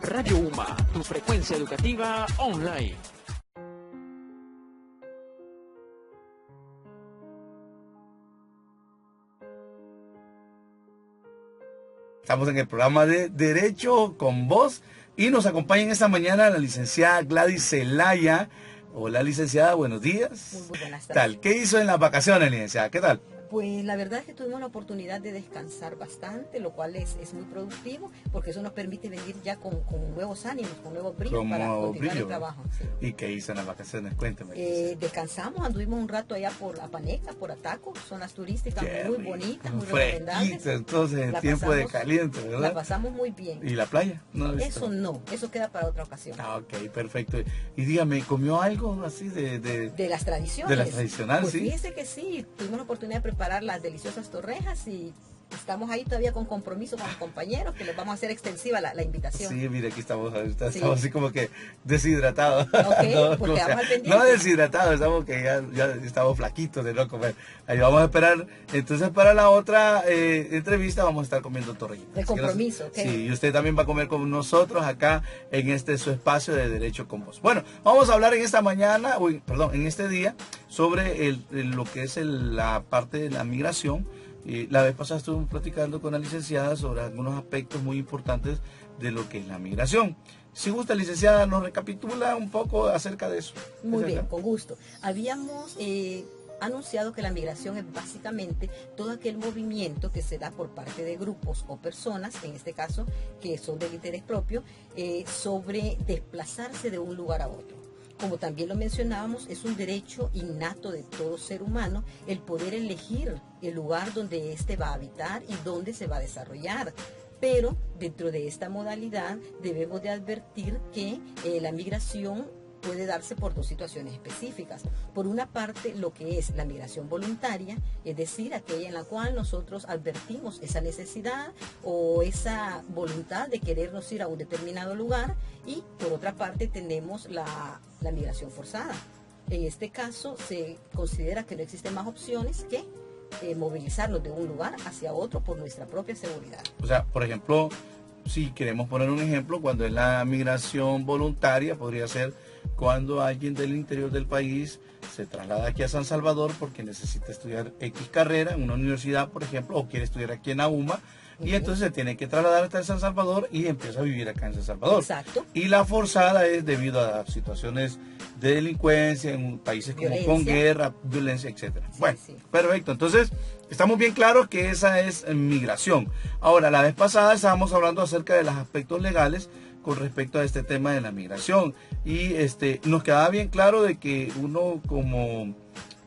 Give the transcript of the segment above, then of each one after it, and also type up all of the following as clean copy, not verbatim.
Radio UMA, tu frecuencia educativa online. Estamos en el programa de Derecho con Voz y nos acompaña esta mañana la licenciada Gladys Zelaya. Hola, licenciada, buenos días. Muy buenas tardes. ¿Qué hizo en las vacaciones, licenciada? ¿Qué tal? Pues la verdad es que tuvimos la oportunidad de descansar bastante, lo cual es muy productivo, porque eso nos permite venir ya con nuevos ánimos, con nuevos brillos para continuar el trabajo. Sí. ¿Y qué hizo en las vacaciones? Cuénteme. Descansamos, anduvimos un rato allá por Apaneca, por Ataco, zonas turísticas muy bonitas, muy recomendables. recomendables. Entonces, en tiempo de caliente, ¿verdad? La pasamos muy bien. ¿Y la playa? Eso no, eso queda para otra ocasión. Ok, perfecto. Y dígame, ¿comió algo así de las tradiciones? De las tradicionales, pues sí. Fíjese que sí, tuvimos la oportunidad de preparar las deliciosas torrejas y estamos ahí todavía con compromiso con los compañeros que les vamos a hacer extensiva la invitación. Sí, mire, aquí estamos así como que deshidratados. Okay, no, pues quedamos al pendiente. No deshidratados, estamos que ya estamos flaquitos de no comer. Ahí vamos a esperar. Entonces para la otra entrevista vamos a estar comiendo torrejitas. De compromiso, ok. Sí, y usted también va a comer con nosotros acá en su espacio de Derecho con Voz. Bueno, vamos a hablar en esta mañana, en este día, sobre lo que es la parte de la migración. La vez pasada estuvimos platicando con la licenciada sobre algunos aspectos muy importantes de lo que es la migración. Si gusta, licenciada, nos recapitula un poco acerca de eso. Muy bien, con gusto. Habíamos anunciado que la migración es básicamente todo aquel movimiento que se da por parte de grupos o personas, en este caso, que son del interés propio, sobre desplazarse de un lugar a otro. Como también lo mencionábamos, es un derecho innato de todo ser humano el poder elegir el lugar donde éste va a habitar y dónde se va a desarrollar. Pero dentro de esta modalidad debemos de advertir que la migración puede darse por dos situaciones específicas. Por una parte, lo que es la migración voluntaria, es decir, aquella en la cual nosotros advertimos esa necesidad o esa voluntad de querernos ir a un determinado lugar, y por otra parte tenemos la migración forzada. En este caso se considera que no existen más opciones que movilizarnos de un lugar hacia otro por nuestra propia seguridad. O sea, por ejemplo, si queremos poner un ejemplo, cuando es la migración voluntaria, podría ser cuando alguien del interior del país se traslada aquí a San Salvador porque necesita estudiar X carrera en una universidad, por ejemplo, o quiere estudiar aquí en la UMA, y entonces se tiene que trasladar hasta San Salvador y empieza a vivir acá en San Salvador. Exacto. Y la forzada es debido a situaciones de delincuencia en países como con guerra, violencia, etcétera. Sí, bueno, sí. Perfecto. Entonces, estamos bien claros que esa es migración. Ahora, la vez pasada estábamos hablando acerca de los aspectos legales con respecto a este tema de la migración, y nos quedaba bien claro de que uno como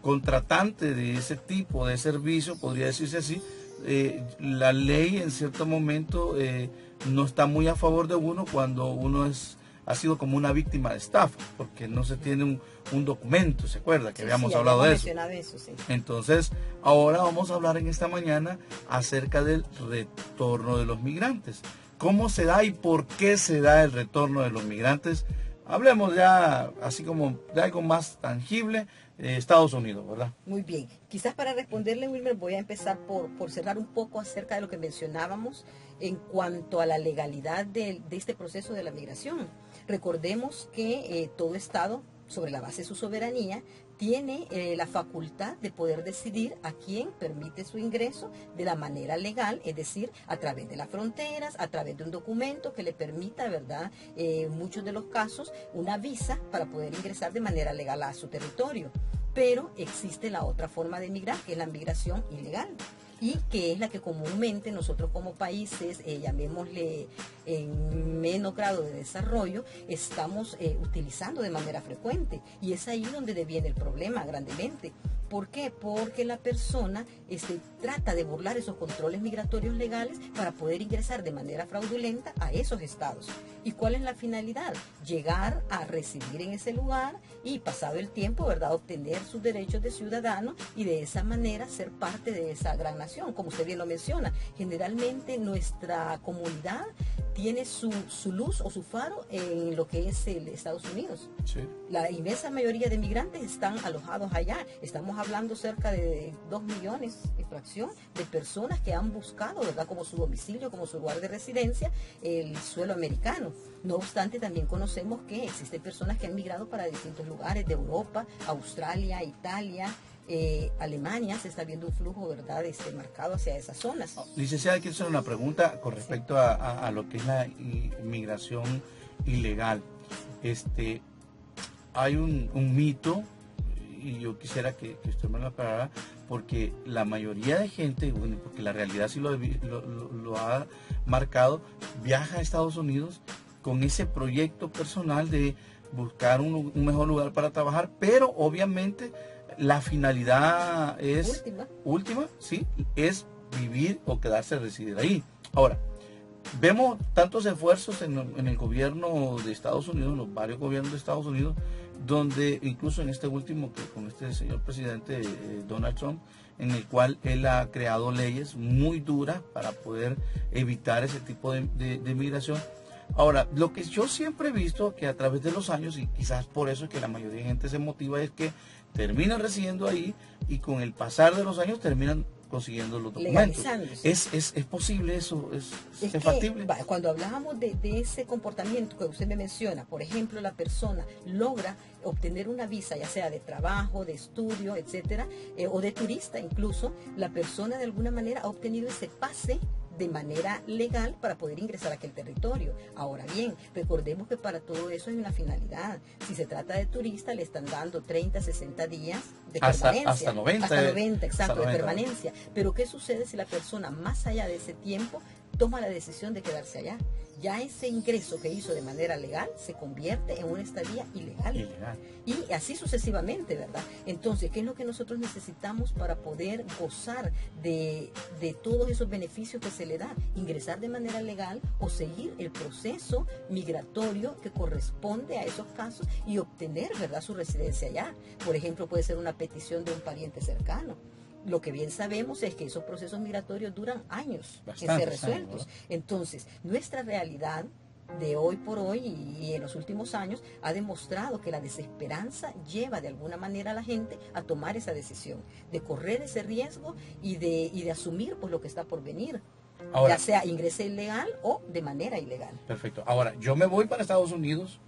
contratante de ese tipo de servicio, podría decirse así, la ley en cierto momento no está muy a favor de uno cuando uno ha sido como una víctima de estafa, porque no se tiene un documento, ¿se acuerda? Que habíamos hablado de eso. Sí. Entonces, ahora vamos a hablar en esta mañana acerca del retorno de los migrantes. ¿Cómo se da y por qué se da el retorno de los migrantes? Hablemos ya así como de algo más tangible, Estados Unidos, ¿verdad? Muy bien. Quizás para responderle, Wilmer, voy a empezar por cerrar un poco acerca de lo que mencionábamos en cuanto a la legalidad de este proceso de la migración. Recordemos que todo Estado, sobre la base de su soberanía, tiene la facultad de poder decidir a quién permite su ingreso de la manera legal, es decir, a través de las fronteras, a través de un documento que le permita, ¿verdad?, en muchos de los casos, una visa para poder ingresar de manera legal a su territorio. Pero existe la otra forma de migrar, que es la migración ilegal, y que es la que comúnmente nosotros como países, llamémosle en menos grado de desarrollo, estamos utilizando de manera frecuente. Y es ahí donde deviene el problema grandemente. ¿Por qué? Porque la persona trata de burlar esos controles migratorios legales para poder ingresar de manera fraudulenta a esos estados. ¿Y cuál es la finalidad? Llegar a residir en ese lugar y, pasado el tiempo, ¿verdad?, obtener sus derechos de ciudadano y de esa manera ser parte de esa gran nación. Como usted bien lo menciona, generalmente nuestra comunidad tiene su luz o su faro en lo que es el Estados Unidos. Sí. La inmensa mayoría de migrantes están alojados allá. Estamos hablando cerca de 2 millones de fracción de personas que han buscado, ¿verdad?, como su domicilio, como su lugar de residencia, el suelo americano. No obstante, también conocemos que existen personas que han migrado para distintos lugares de Europa, Australia, Italia, Alemania. Se está viendo un flujo, ¿verdad?, marcado hacia esas zonas. Licenciada, quiero hacer una pregunta con respecto a lo que es la inmigración ilegal. Hay un mito, y yo quisiera que usted me lo aclarara, porque la mayoría de gente, bueno, porque la realidad sí lo ha marcado, viaja a Estados Unidos con ese proyecto personal de buscar un mejor lugar para trabajar, pero obviamente la finalidad es última, sí, es vivir o quedarse a residir ahí. Ahora, vemos tantos esfuerzos en el gobierno de Estados Unidos, en los varios gobiernos de Estados Unidos, donde incluso en este último, que con este señor presidente Donald Trump, en el cual él ha creado leyes muy duras para poder evitar ese tipo de migración. Ahora, lo que yo siempre he visto que a través de los años, y quizás por eso es que la mayoría de gente se motiva, es que terminan residiendo ahí y con el pasar de los años terminan consiguiendo los documentos. ¿Es posible eso? ¿Es factible? Cuando hablábamos de ese comportamiento que usted me menciona, por ejemplo, la persona logra obtener una visa, ya sea de trabajo, de estudio, etcétera, o de turista incluso, la persona de alguna manera ha obtenido ese pase de manera legal para poder ingresar a aquel territorio. Ahora bien, recordemos que para todo eso hay una finalidad. Si se trata de turista, le están dando 30, 60 días de permanencia. Hasta 90. Hasta 90, exacto, hasta 90. De permanencia. Pero ¿qué sucede si la persona más allá de ese tiempo toma la decisión de quedarse allá? Ya ese ingreso que hizo de manera legal se convierte en una estadía ilegal. Y así sucesivamente, ¿verdad? Entonces, ¿qué es lo que nosotros necesitamos para poder gozar de todos esos beneficios que se le da? Ingresar de manera legal o seguir el proceso migratorio que corresponde a esos casos y obtener, ¿verdad?, su residencia allá. Por ejemplo, puede ser una petición de un pariente cercano. Lo que bien sabemos es que esos procesos migratorios duran años en ser resueltos. Entonces, nuestra realidad de hoy por hoy y en los últimos años ha demostrado que la desesperanza lleva de alguna manera a la gente a tomar esa decisión, de correr ese riesgo y de asumir pues lo que está por venir. Ahora, ya sea ingrese ilegal o de manera ilegal. Perfecto. Ahora, yo me voy para Estados Unidos.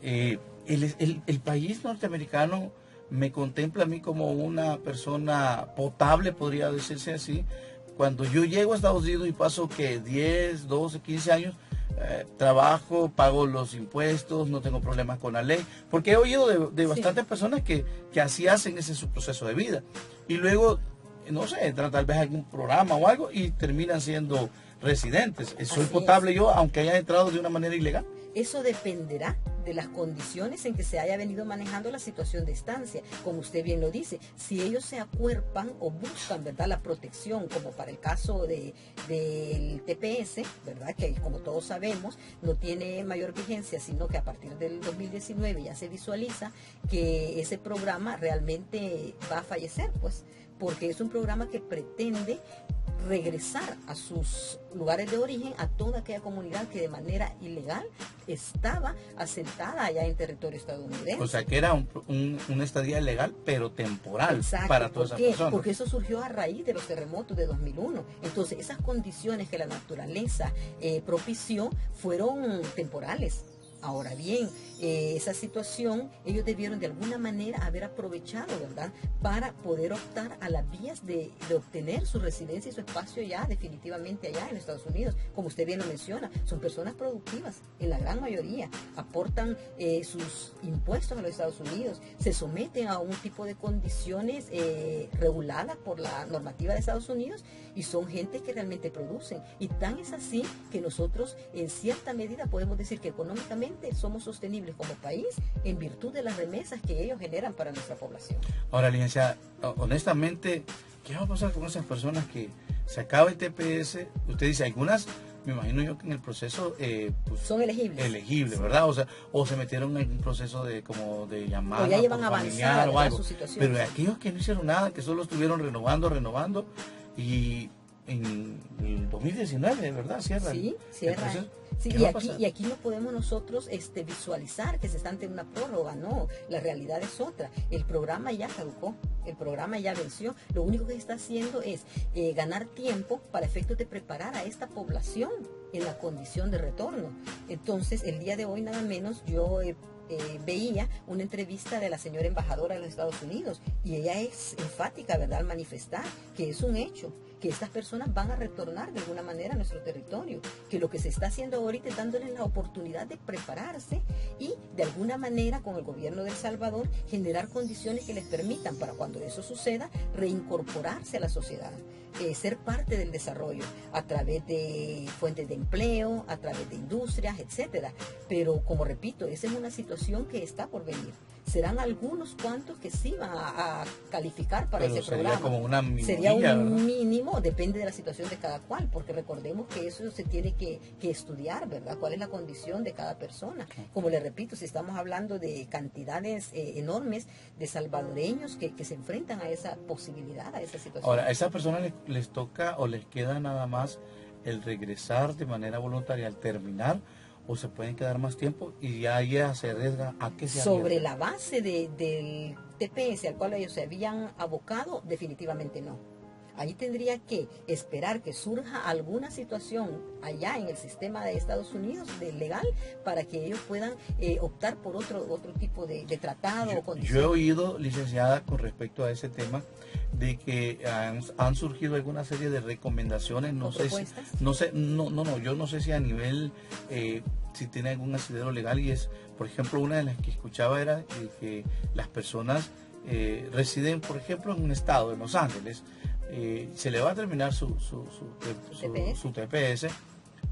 El país norteamericano me contempla a mí como una persona potable, podría decirse así. Cuando yo llego a Estados Unidos y paso que 10, 12, 15 años, trabajo, pago los impuestos, no tengo problemas con la ley, porque he oído de bastantes personas que así hacen ese su proceso de vida. Y luego, no sé, entran tal vez algún programa o algo y terminan siendo residentes. ¿Soy potable yo, aunque haya entrado de una manera ilegal? Eso dependerá de las condiciones en que se haya venido manejando la situación de estancia. Como usted bien lo dice, si ellos se acuerpan o buscan, ¿verdad?, la protección, como para el caso del TPS, ¿verdad?, que como todos sabemos no tiene mayor vigencia, sino que a partir del 2019 ya se visualiza que ese programa realmente va a fallecer, pues, porque es un programa que pretende regresar a sus lugares de origen a toda aquella comunidad que de manera ilegal estaba asentada allá en territorio estadounidense. O sea, que era una estadía legal, pero temporal. Exacto. Para todas esas personas. Porque eso surgió a raíz de los terremotos de 2001. Entonces, esas condiciones que la naturaleza propició fueron temporales. Ahora bien, esa situación ellos debieron de alguna manera haber aprovechado, ¿verdad?, para poder optar a las vías de obtener su residencia y su espacio ya definitivamente allá en Estados Unidos. Como usted bien lo menciona, son personas productivas, en la gran mayoría, aportan sus impuestos a los Estados Unidos, se someten a un tipo de condiciones reguladas por la normativa de Estados Unidos y son gente que realmente producen. Y tan es así que nosotros en cierta medida podemos decir que económicamente somos sostenibles como país en virtud de las remesas que ellos generan para nuestra población. Ahora, licenciada, honestamente, ¿qué va a pasar con esas personas que se acaba el TPS? Usted dice, algunas, me imagino yo que en el proceso pues, son elegibles, ¿verdad? O sea, o se metieron en un proceso de llamada, o ya llevan avanzada o algo. Su situación. Pero aquellos que no hicieron nada, que solo estuvieron renovando y en el 2019, ¿verdad? Sí, cierra. Sí, ¿Qué va a pasar? y aquí no podemos nosotros visualizar que se está ante una prórroga, no, la realidad es otra. El programa ya caducó, el programa ya venció. Lo único que se está haciendo es ganar tiempo para efectos de preparar a esta población en la condición de retorno. Entonces, el día de hoy nada menos yo veía una entrevista de la señora embajadora de los Estados Unidos y ella es enfática, ¿verdad?, al manifestar que es un hecho, que estas personas van a retornar de alguna manera a nuestro territorio, que lo que se está haciendo ahorita es dándoles la oportunidad de prepararse y de alguna manera con el gobierno de El Salvador generar condiciones que les permitan para cuando eso suceda reincorporarse a la sociedad. Ser parte del desarrollo a través de fuentes de empleo, a través de industrias, etcétera. Pero como repito, esa es una situación que está por venir. Serán algunos cuantos que sí van a calificar para ese programa. Como una minoría, sería un ¿verdad? mínimo, depende de la situación de cada cual, porque recordemos que eso se tiene que estudiar, ¿verdad? ¿Cuál es la condición de cada persona? Como le repito, si estamos hablando de cantidades enormes de salvadoreños que se enfrentan a esa posibilidad, a esa situación. Ahora, ¿a esas personas les toca o les queda nada más el regresar de manera voluntaria al terminar o se pueden quedar más tiempo y ya se arriesga a que se Sobre arriesga? la base del TPS al cual ellos se habían abocado, definitivamente no. Ahí tendría que esperar que surja alguna situación allá en el sistema de Estados Unidos de legal para que ellos puedan optar por otro tipo de tratado o condición. Yo he oído, licenciada, con respecto a ese tema, de que han surgido alguna serie de recomendaciones, no sé si, yo no sé si a nivel, si tiene algún asidero legal, y es, por ejemplo, una de las que escuchaba era que las personas residen, por ejemplo, en un estado, en Los Ángeles, se le va a terminar su TPS,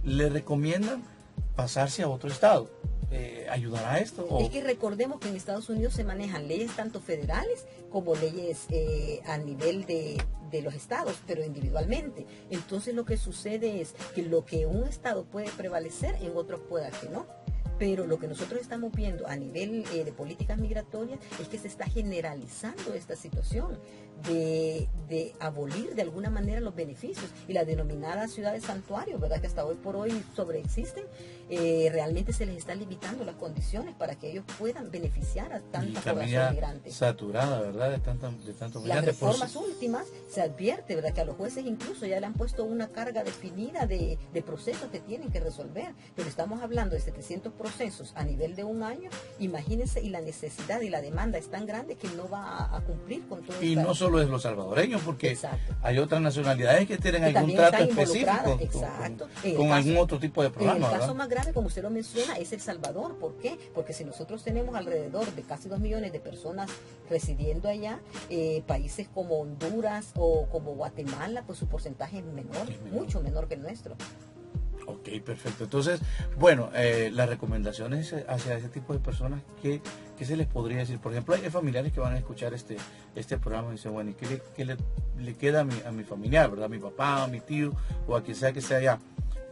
le recomiendan pasarse a otro estado. ¿Ayudará esto? Es que recordemos que en Estados Unidos se manejan leyes tanto federales como leyes a nivel de los estados, pero individualmente. Entonces lo que sucede es que lo que un estado puede prevalecer, en otros pueda que no. Pero lo que nosotros estamos viendo a nivel de políticas migratorias es que se está generalizando esta situación de abolir de alguna manera los beneficios y las denominadas ciudades santuarios, ¿verdad?, que hasta hoy por hoy sobreexisten, realmente se les está limitando las condiciones para que ellos puedan beneficiar a tanta población migrante. Saturada, ¿verdad?, de tantos migrantes. Las reformas últimas se advierte, ¿verdad?, que a los jueces incluso ya le han puesto una carga definida de procesos que tienen que resolver, pero estamos hablando de 700 procesos a nivel de un año. Imagínense, y la necesidad y la demanda es tan grande que no va a cumplir con todo. Y no solo es los salvadoreños, porque hay otras nacionalidades que tienen que algún trato específico con algún otro tipo de programa. El caso más grave, como usted lo menciona, es El Salvador. ¿Por qué? Porque si nosotros tenemos alrededor de casi 2 millones de personas residiendo allá, países como Honduras o como Guatemala, pues su porcentaje es menor, mucho menor que el nuestro. Ok, perfecto. Entonces, bueno, las recomendaciones hacia ese tipo de personas, ¿qué se les podría decir? Por ejemplo, hay familiares que van a escuchar este programa y dicen, bueno, ¿y qué le queda a mi familiar, verdad? A mi papá, a mi tío, o a quien sea que sea allá.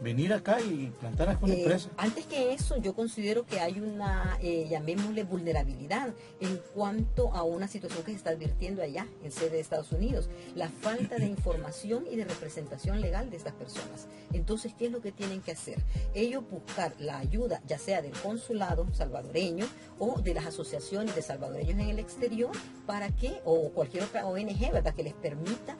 Venir acá y plantar a una empresa. Antes que eso, yo considero que hay una, llamémosle, vulnerabilidad en cuanto a una situación que se está advirtiendo allá en sede de Estados Unidos, la falta de información y de representación legal de estas personas. Entonces, ¿qué es lo que tienen que hacer? Ellos buscar la ayuda, ya sea del consulado salvadoreño o de las asociaciones de salvadoreños en el exterior, para que, o cualquier otra ONG, ¿verdad?, que les permita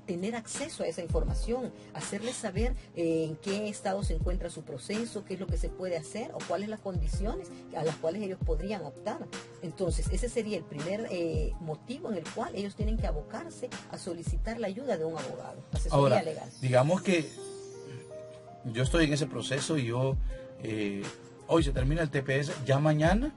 tener acceso a esa información, hacerles saber en qué estado se encuentra su proceso, qué es lo que se puede hacer o cuáles las condiciones a las cuales ellos podrían optar. Entonces, ese sería el primer motivo en el cual ellos tienen que abocarse a solicitar la ayuda de un abogado, asesoría legal. Digamos que yo estoy en ese proceso y yo hoy se termina el TPS, ya mañana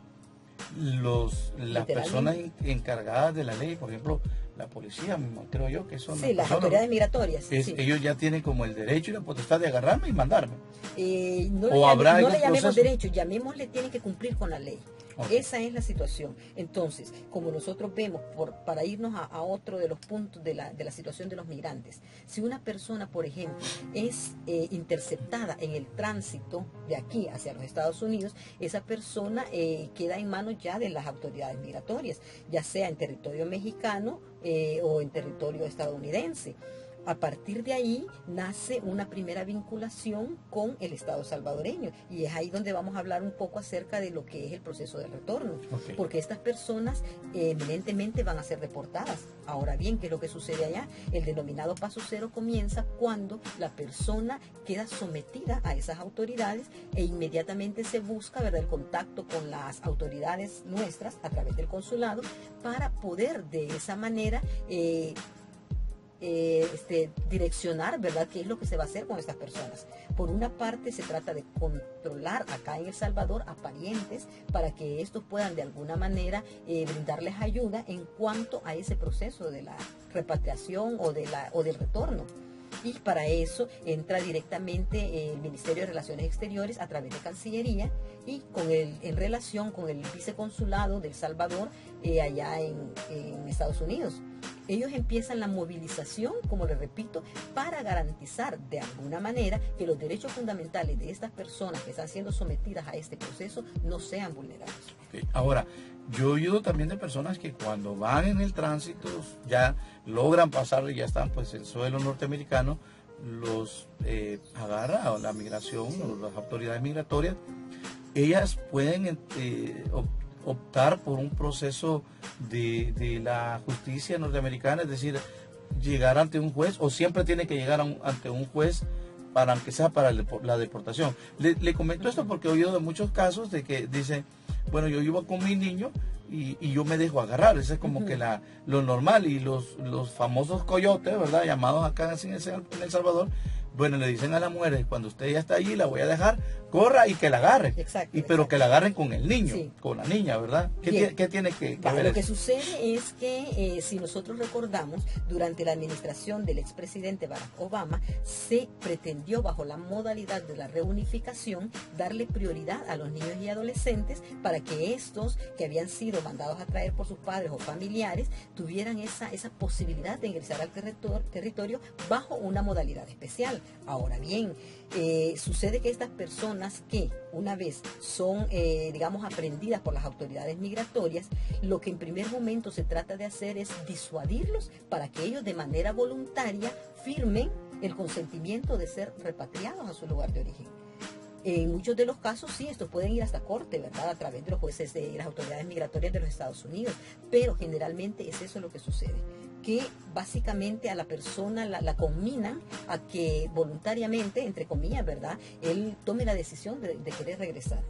las personas encargadas de la ley, por ejemplo, la policía, creo yo que son las autoridades migratorias. Ellos ya tienen como el derecho y la potestad de agarrarme y mandarme. No le llamemos derecho, llamémosle, tienen que cumplir con la ley. Okay. Esa es la situación. Entonces, como nosotros vemos, para irnos a otro de los puntos de la situación de los migrantes, si una persona, por ejemplo, es interceptada en el tránsito de aquí hacia los Estados Unidos, esa persona queda en manos ya de las autoridades migratorias, ya sea en territorio mexicano o en territorio estadounidense. A partir de ahí nace una primera vinculación con el Estado salvadoreño, y es ahí donde vamos a hablar un poco acerca de lo que es el proceso de retorno, porque estas personas eminentemente van a ser deportadas. Ahora bien, ¿qué es lo que sucede allá? El denominado paso cero comienza cuando la persona queda sometida a esas autoridades e inmediatamente se busca, ¿verdad?, el contacto con las autoridades nuestras a través del consulado para poder de esa manera direccionar, ¿verdad?, qué es lo que se va a hacer con estas personas. Por una parte se trata de controlar acá en El Salvador a parientes para que estos puedan de alguna manera brindarles ayuda en cuanto a ese proceso de la repatriación o del retorno. Y para eso entra directamente el Ministerio de Relaciones Exteriores a través de Cancillería y en relación con el viceconsulado de El Salvador allá en Estados Unidos. Ellos empiezan la movilización, como les repito, para garantizar de alguna manera que los derechos fundamentales de estas personas que están siendo sometidas a este proceso no sean vulnerados. Okay. Ahora, yo he oído también de personas que cuando van en el tránsito ya logran pasar y ya están pues en suelo norteamericano, los agarra la migración, sí, o las autoridades migratorias. Ellas pueden optar por un proceso de la justicia norteamericana, es decir, llegar ante un juez, o siempre tiene que llegar ante un juez para, aunque sea para la deportación. Le comento esto porque he oído de muchos casos de que dicen, bueno, yo iba con mi niño y yo me dejo agarrar. Eso es como que lo normal. Y los famosos coyotes, ¿verdad?, llamados acá en El Salvador, bueno, le dicen a las mujeres, cuando usted ya está allí, la voy a dejar, corra y que la agarren. Exacto, pero que la agarren con el niño, sí, con la niña, ¿verdad? ¿Qué tiene que ver? Lo que sucede es que, si nosotros recordamos, durante la administración del expresidente Barack Obama, se pretendió, bajo la modalidad de la reunificación, darle prioridad a los niños y adolescentes para que estos, que habían sido mandados a traer por sus padres o familiares, tuvieran esa posibilidad de ingresar al territorio bajo una modalidad especial. Ahora bien, sucede que estas personas que una vez son, digamos, aprendidas por las autoridades migratorias, lo que en primer momento se trata de hacer es disuadirlos para que ellos de manera voluntaria firmen el consentimiento de ser repatriados a su lugar de origen. En muchos de los casos, sí, estos pueden ir hasta corte, ¿verdad?, a través de los jueces de las autoridades migratorias de los Estados Unidos, pero generalmente es eso lo que sucede, que básicamente a la persona la conminan a que voluntariamente, entre comillas, ¿verdad?, él tome la decisión de querer regresar.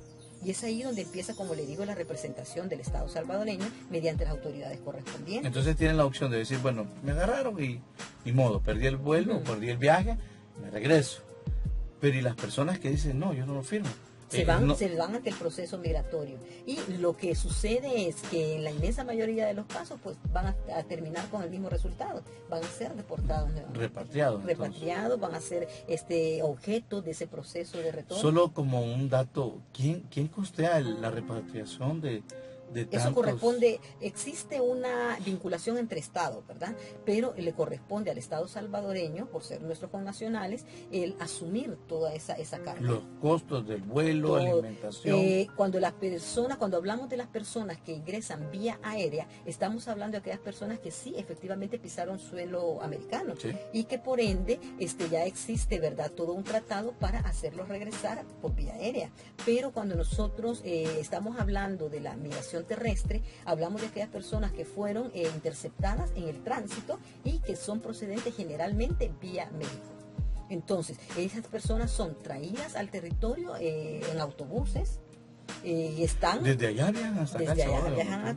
Y es ahí donde empieza, como le digo, la representación del Estado salvadoreño mediante las autoridades correspondientes. Entonces tienen la opción de decir, bueno, me agarraron y ni modo, perdí el vuelo, perdí el viaje, me regreso. Pero y las personas que dicen, no, yo no lo firmo. Se van ante el proceso migratorio. Y lo que sucede es que en la inmensa mayoría de los casos, pues van a terminar con el mismo resultado. Van a ser deportados. Repatriados, van a ser objeto de ese proceso de retorno. Solo como un dato, ¿quién costea la repatriación de tantos? Eso corresponde, existe una vinculación entre estados, ¿verdad? Pero le corresponde al Estado salvadoreño, por ser nuestros connacionales, el asumir toda esa carga. Los costos del vuelo, alimentación. Cuando hablamos de las personas que ingresan vía aérea, estamos hablando de aquellas personas que sí, efectivamente pisaron suelo americano, sí, y que por ende ya existe, ¿verdad?, todo un tratado para hacerlos regresar por vía aérea. Pero cuando nosotros estamos hablando de la migración terrestre, hablamos de aquellas personas que fueron interceptadas en el tránsito y que son procedentes generalmente vía México. Entonces, esas personas son traídas al territorio en autobuses, y están desde allá viajan hasta acá,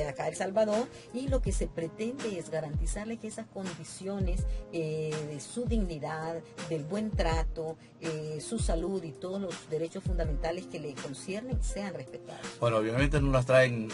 acá El Salvador, y lo que se pretende es garantizarle que esas condiciones de su dignidad, del buen trato, su salud y todos los derechos fundamentales que le conciernen sean respetados. Bueno, obviamente no las traen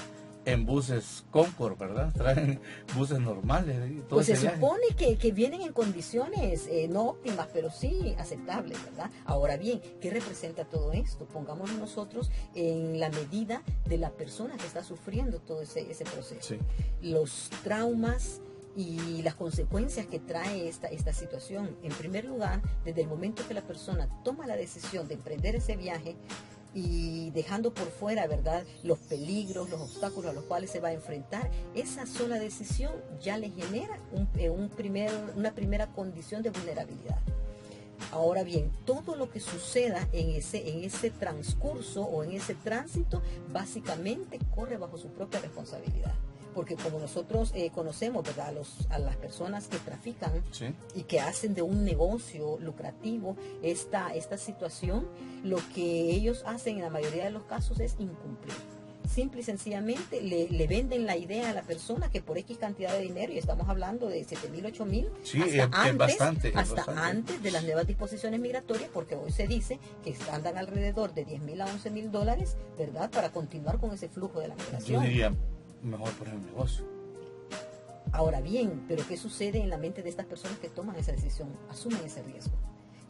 en buses Concord, ¿verdad? Traen buses normales. Pues se supone que vienen en condiciones no óptimas, pero sí aceptables, ¿verdad? Ahora bien, ¿qué representa todo esto? Pongámonos nosotros en la medida de la persona que está sufriendo todo ese proceso. Sí. Los traumas y las consecuencias que trae esta situación. En primer lugar, desde el momento que la persona toma la decisión de emprender ese viaje, y dejando por fuera, ¿verdad?, los peligros, los obstáculos a los cuales se va a enfrentar, esa sola decisión ya le genera una primera condición de vulnerabilidad. Ahora bien, todo lo que suceda en ese transcurso o en ese tránsito, básicamente corre bajo su propia responsabilidad. Porque como nosotros conocemos, ¿verdad?, a las personas que trafican, sí, y que hacen de un negocio lucrativo esta situación, lo que ellos hacen en la mayoría de los casos es incumplir. Simple y sencillamente le venden la idea a la persona que por X cantidad de dinero, y estamos hablando de 7.000, 8.000, sí, es bastante. Antes de las nuevas disposiciones migratorias, porque hoy se dice que andan alrededor de $10.000 a $11.000, ¿verdad?, para continuar con ese flujo de la migración. Yo diría, mejor poner un negocio. Ahora bien, pero ¿qué sucede en la mente de estas personas que toman esa decisión? Asumen ese riesgo.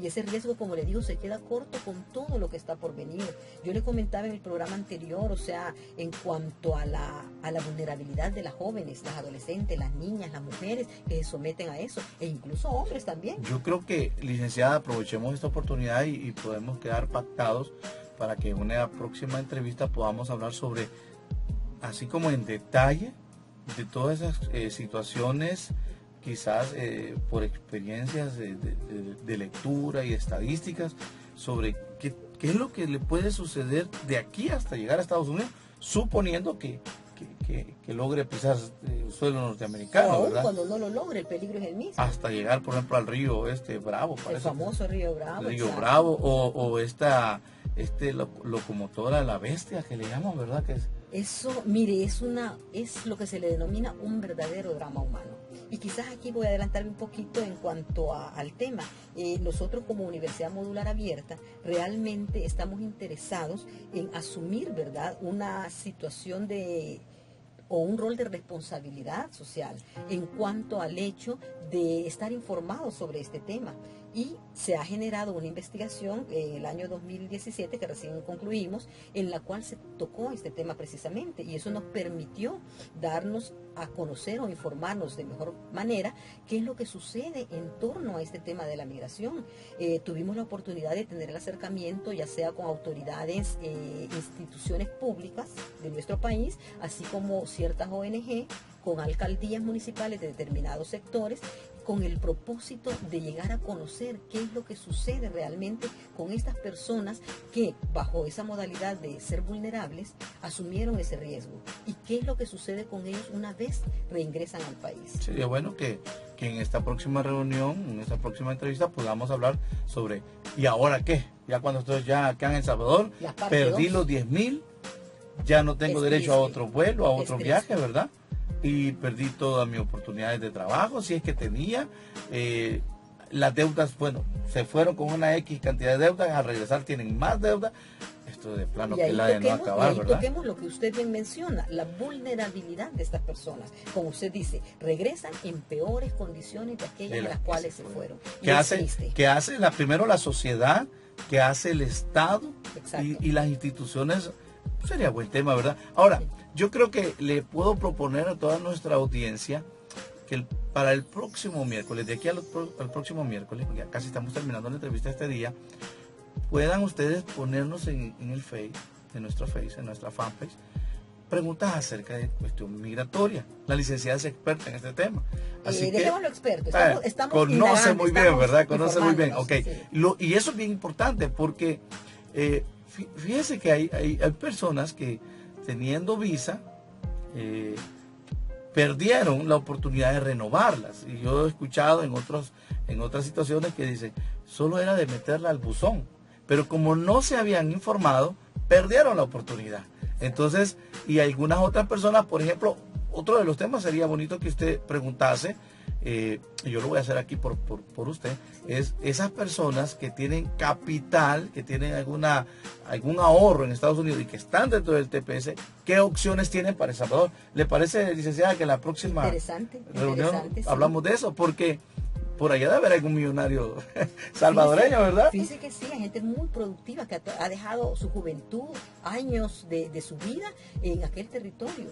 Y ese riesgo, como le digo, se queda corto con todo lo que está por venir. Yo le comentaba en el programa anterior, o sea, en cuanto a la vulnerabilidad de las jóvenes, las adolescentes, las niñas, las mujeres que se someten a eso, e incluso hombres también. Yo creo que, licenciada, aprovechemos esta oportunidad y podemos quedar pactados para que en una próxima entrevista podamos hablar sobre, así como en detalle, de todas esas situaciones, quizás por experiencias de lectura y estadísticas, sobre qué es lo que le puede suceder de aquí hasta llegar a Estados Unidos, suponiendo que logre pisar el suelo norteamericano, ¿verdad? Cuando no lo logre, el peligro es el mismo. Hasta llegar, por ejemplo, al río Bravo. El famoso río Bravo. Río Bravo, o esta locomotora, la bestia que le llaman, ¿verdad? Que es... Eso, mire, es lo que se le denomina un verdadero drama humano. Y quizás aquí voy a adelantarme un poquito en cuanto al tema. Nosotros como Universidad Modular Abierta realmente estamos interesados en asumir, ¿verdad?, una situación o un rol de responsabilidad social en cuanto al hecho de estar informados sobre este tema. Y se ha generado una investigación en el año 2017, que recién concluimos, en la cual se tocó este tema precisamente, y eso nos permitió darnos a conocer o informarnos de mejor manera qué es lo que sucede en torno a este tema de la migración. Tuvimos la oportunidad de tener el acercamiento, ya sea con autoridades, instituciones públicas de nuestro país, así como ciertas ONG, con alcaldías municipales de determinados sectores, con el propósito de llegar a conocer qué es lo que sucede realmente con estas personas que, bajo esa modalidad de ser vulnerables, asumieron ese riesgo, y qué es lo que sucede con ellos una vez reingresan al país. Sería bueno que en esta próxima reunión, en esta próxima entrevista, podamos hablar sobre ¿y ahora qué? Ya cuando estoy ya acá en El Salvador, perdí los 10.000, ya no tengo derecho a otro vuelo, a otro viaje, ¿verdad? Y perdí todas mis oportunidades de trabajo, si es que tenía. Las deudas, bueno, se fueron con una X cantidad de deudas, al regresar tienen más deudas. Esto de plano que la de no acabar, ¿verdad? Toquemos lo que usted bien menciona, la vulnerabilidad de estas personas. Como usted dice, regresan en peores condiciones de aquellas en las cuales se fueron. ¿Qué hace primero la sociedad? ¿Qué hace el Estado? Y las instituciones? Sería buen tema, ¿verdad? Ahora, yo creo que le puedo proponer a toda nuestra audiencia que para el próximo miércoles, de aquí al próximo miércoles, porque ya casi estamos terminando la entrevista este día, puedan ustedes ponernos en el Face, en nuestro Face, en nuestra fanpage, preguntas acerca de cuestión migratoria. La licenciada es experta en este tema. Así que dejémoslo experto. Estamos conoce muy bien, ¿verdad? Conoce muy bien. Ok. Sí. Y eso es bien importante porque fíjese que hay personas que teniendo visa perdieron la oportunidad de renovarlas. Y yo he escuchado en otras situaciones que dicen, solo era de meterla al buzón. Pero como no se habían informado, perdieron la oportunidad. Entonces, y algunas otras personas, por ejemplo, otro de los temas sería bonito que usted preguntase, yo lo voy a hacer aquí por usted, es esas personas que tienen capital, que tienen algún ahorro en Estados Unidos y que están dentro del TPS, ¿qué opciones tienen para El Salvador? ¿Le parece, licenciada, que en la próxima reunión hablamos de eso? Porque por allá debe haber algún millonario salvadoreño, ¿verdad? Fíjese que sí, hay gente muy productiva que ha dejado su juventud, años de su vida en aquel territorio,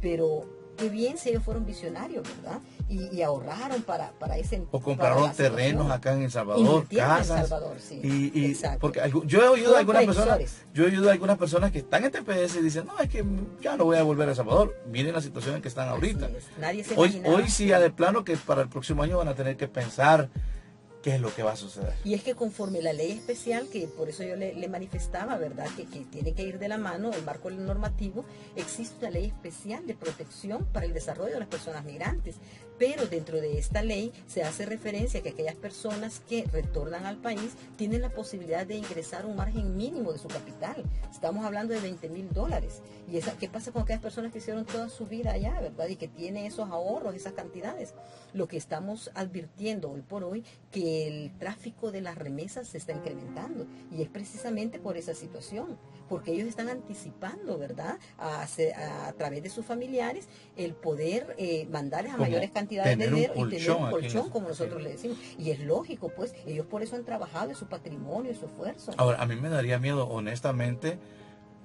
pero qué bien si ellos fueron visionarios, ¿verdad? Y ahorraron para ese... O compraron terrenos acá en El Salvador, casas. En El Salvador, sí. Exacto. Porque yo he oído de algunas personas que están en TPS y dicen, no, es que ya no voy a volver a El Salvador. Miren la situación en que están ahorita. Nadie se hoy sí ya de plano que para el próximo año van a tener que pensar qué es lo que va a suceder. Y es que conforme la ley especial, que por eso yo le manifestaba, ¿verdad? Que tiene que ir de la mano el marco normativo, existe una ley especial de protección para el desarrollo de las personas migrantes. Pero dentro de esta ley se hace referencia a que aquellas personas que retornan al país tienen la posibilidad de ingresar un margen mínimo de su capital. Estamos hablando de $20,000. ¿Y qué pasa con aquellas personas que hicieron toda su vida allá, verdad? Y que tienen esos ahorros, esas cantidades. Lo que estamos advirtiendo hoy por hoy, que el tráfico de las remesas se está incrementando. Y es precisamente por esa situación. Porque ellos están anticipando, ¿verdad? A través de sus familiares, el poder mandarles a mayores cantidades de dinero y tener un colchón, como nosotros le decimos. Y es lógico, pues, ellos por eso han trabajado en su patrimonio, en su esfuerzo. Ahora, a mí me daría miedo, honestamente,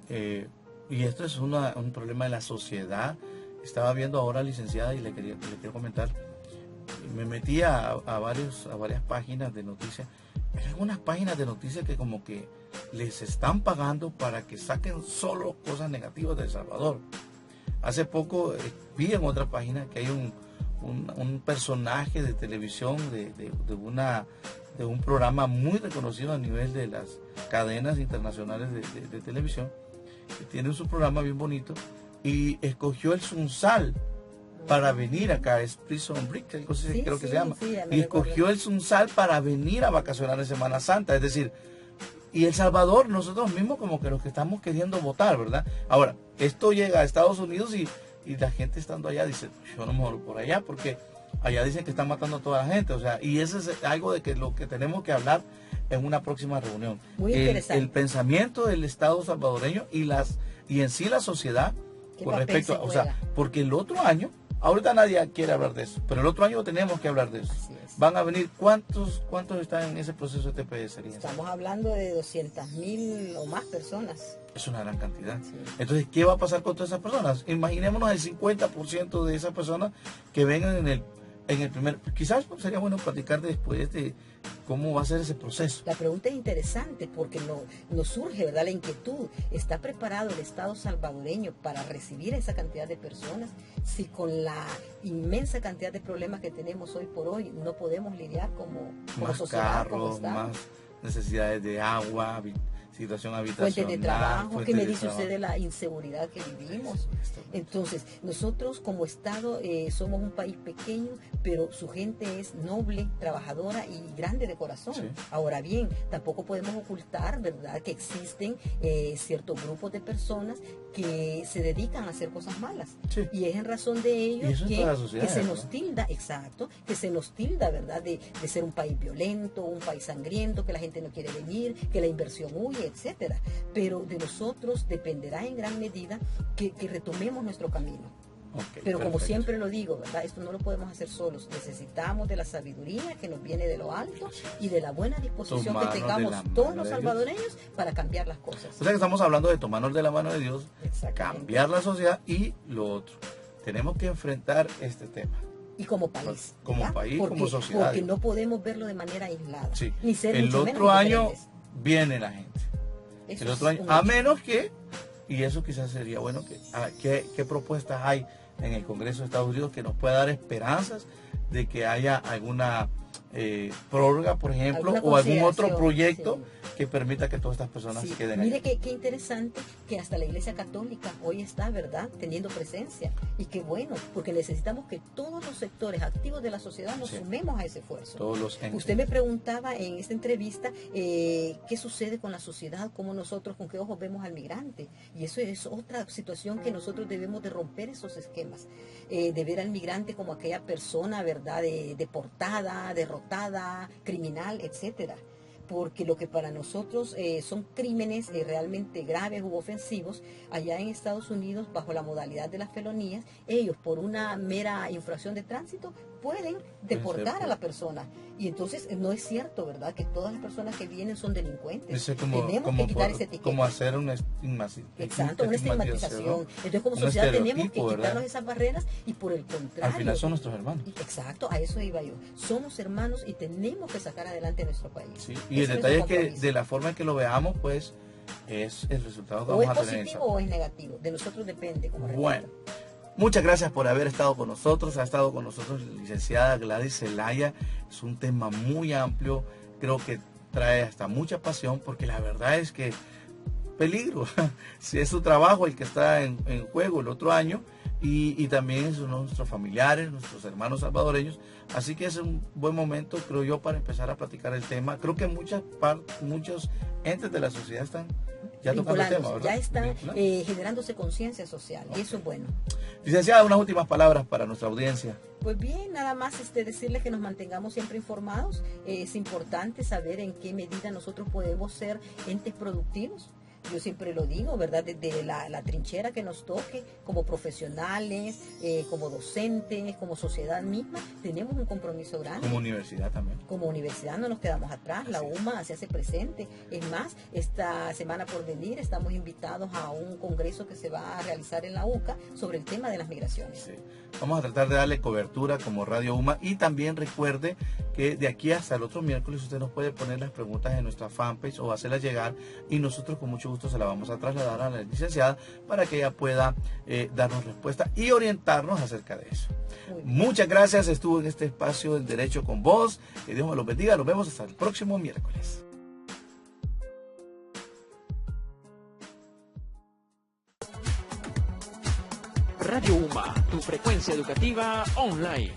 y esto es un problema de la sociedad. Estaba viendo ahora, licenciada, y le quiero comentar, me metí a varias páginas de noticias. Hay algunas páginas de noticias que como que les están pagando para que saquen solo cosas negativas de El Salvador. Hace poco vi en otra página que hay un personaje de televisión de un programa muy reconocido a nivel de las cadenas internacionales de televisión, que tiene su programa bien bonito, y escogió el Sunsal para venir acá, es Prison Break, creo que se llama, y escogió el Sunsal para venir a vacacionar en Semana Santa. Es decir, y El Salvador, nosotros mismos como que los que estamos queriendo votar, ¿verdad? Ahora, esto llega a Estados Unidos y la gente estando allá dice, yo no me voy por allá, porque allá dicen que están matando a toda la gente. O sea, y eso es algo de que lo que tenemos que hablar en una próxima reunión. Muy interesante. El pensamiento del Estado salvadoreño y en sí la sociedad con respecto, o sea, porque el otro año, ahorita nadie quiere hablar de eso, pero el otro año tenemos que hablar de eso. Van a venir, ¿cuántos están en ese proceso de TPS? Estamos hablando de 200,000 o más personas. Es una gran cantidad. Sí. Entonces, ¿qué va a pasar con todas esas personas? Imaginémonos el 50% de esas personas que vengan en el primer... Quizás sería bueno platicar después de cómo va a ser ese proceso. La pregunta es interesante porque nos surge, ¿verdad?, la inquietud. ¿Está preparado el Estado salvadoreño para recibir a esa cantidad de personas? Si con la inmensa cantidad de problemas que tenemos hoy por hoy no podemos lidiar como sociedad, como Estado. Más necesidades de agua, situación habitacional, fuentes de trabajo, ¿qué me dice usted de la inseguridad que vivimos? Entonces, nosotros como Estado somos un país pequeño, pero su gente es noble, trabajadora y grande de corazón. Sí. Ahora bien, tampoco podemos ocultar, ¿verdad?, que existen ciertos grupos de personas que se dedican a hacer cosas malas. Sí. Y es en razón de ello que se nos tilda, exacto, que se nos tilda, ¿verdad?, de ser un país violento, un país sangriento, que la gente no quiere venir, que la inversión huye, etcétera. Pero de nosotros dependerá en gran medida que retomemos nuestro camino. Okay, pero como siempre lo digo, ¿verdad?, esto no lo podemos hacer solos. Necesitamos de la sabiduría que nos viene de lo alto y de la buena disposición que tengamos todos los salvadoreños para cambiar las cosas. O sea que estamos hablando de tomarnos de la mano de Dios, cambiar la sociedad y lo otro. Tenemos que enfrentar este tema. Y como país. Como país, como sociedad. Porque no podemos verlo de manera aislada. Sí. Ni ser el mucho otro año viene la gente. Eso el otro año, a menos que, y eso quizás sería bueno, ¿qué propuestas hay en el Congreso de Estados Unidos que nos pueda dar esperanzas de que haya alguna prórroga, por ejemplo, o algún otro proyecto que permita que todas estas personas se queden Mire ahí? qué interesante que hasta la Iglesia Católica hoy está, ¿verdad?, teniendo presencia. Y qué bueno, porque necesitamos que todos los sectores activos de la sociedad nos sumemos a ese esfuerzo. Todos los Usted me preguntaba en esta entrevista qué sucede con la sociedad, cómo nosotros, con qué ojos vemos al migrante. Y eso es otra situación que nosotros debemos de romper esos esquemas, de ver al migrante como aquella persona, ¿verdad?, deportada, derrotada, criminal, etcétera. Porque lo que para nosotros son crímenes realmente graves u ofensivos, allá en Estados Unidos, bajo la modalidad de las felonías, ellos por una mera infracción de tránsito pueden deportar a la persona. Y entonces no es cierto, ¿verdad? Que todas las personas que vienen son delincuentes. Tenemos que quitar esa etiqueta. Como hacer una estigmatización. Exacto, una estigmatización. Entonces como sociedad tenemos que quitarnos esas barreras y por el contrario. Al final son nuestros hermanos. Exacto, a eso iba yo. Somos hermanos y tenemos que sacar adelante nuestro país. Sí, y el detalle es que de la forma en que lo veamos, pues es el resultado que vamos a tener. ¿O es positivo o es negativo? De nosotros depende. Bueno, muchas gracias por haber estado con nosotros. Ha estado con nosotros la licenciada Gladys Zelaya. Es un tema muy amplio. Creo que trae hasta mucha pasión porque la verdad es que peligro. Si es su trabajo el que está en juego el otro año y también son nuestros familiares, nuestros hermanos salvadoreños. Así que es un buen momento, creo yo, para empezar a platicar el tema. Creo que muchos entes de la sociedad están ya tocando el tema, ¿verdad? Ya están generándose conciencia social y eso es bueno. Licenciada, unas últimas palabras para nuestra audiencia. Pues bien, nada más decirles que nos mantengamos siempre informados. Es importante saber en qué medida nosotros podemos ser entes productivos. Yo siempre lo digo, ¿verdad? Desde la trinchera que nos toque, como profesionales, como docentes, como sociedad misma, tenemos un compromiso grande. Como universidad también. Como universidad no nos quedamos atrás, la UMA se hace presente. Es más, esta semana por venir estamos invitados a un congreso que se va a realizar en la UCA sobre el tema de las migraciones. Sí. Vamos a tratar de darle cobertura como Radio UMA y también recuerde que de aquí hasta el otro miércoles usted nos puede poner las preguntas en nuestra fanpage o hacerlas llegar y nosotros con mucho gusto se la vamos a trasladar a la licenciada para que ella pueda darnos respuesta y orientarnos acerca de eso. Muchas gracias, estuvo en este espacio del Derecho con Vos, que Dios me los bendiga, nos vemos hasta el próximo miércoles. Radio UMA, tu frecuencia educativa online.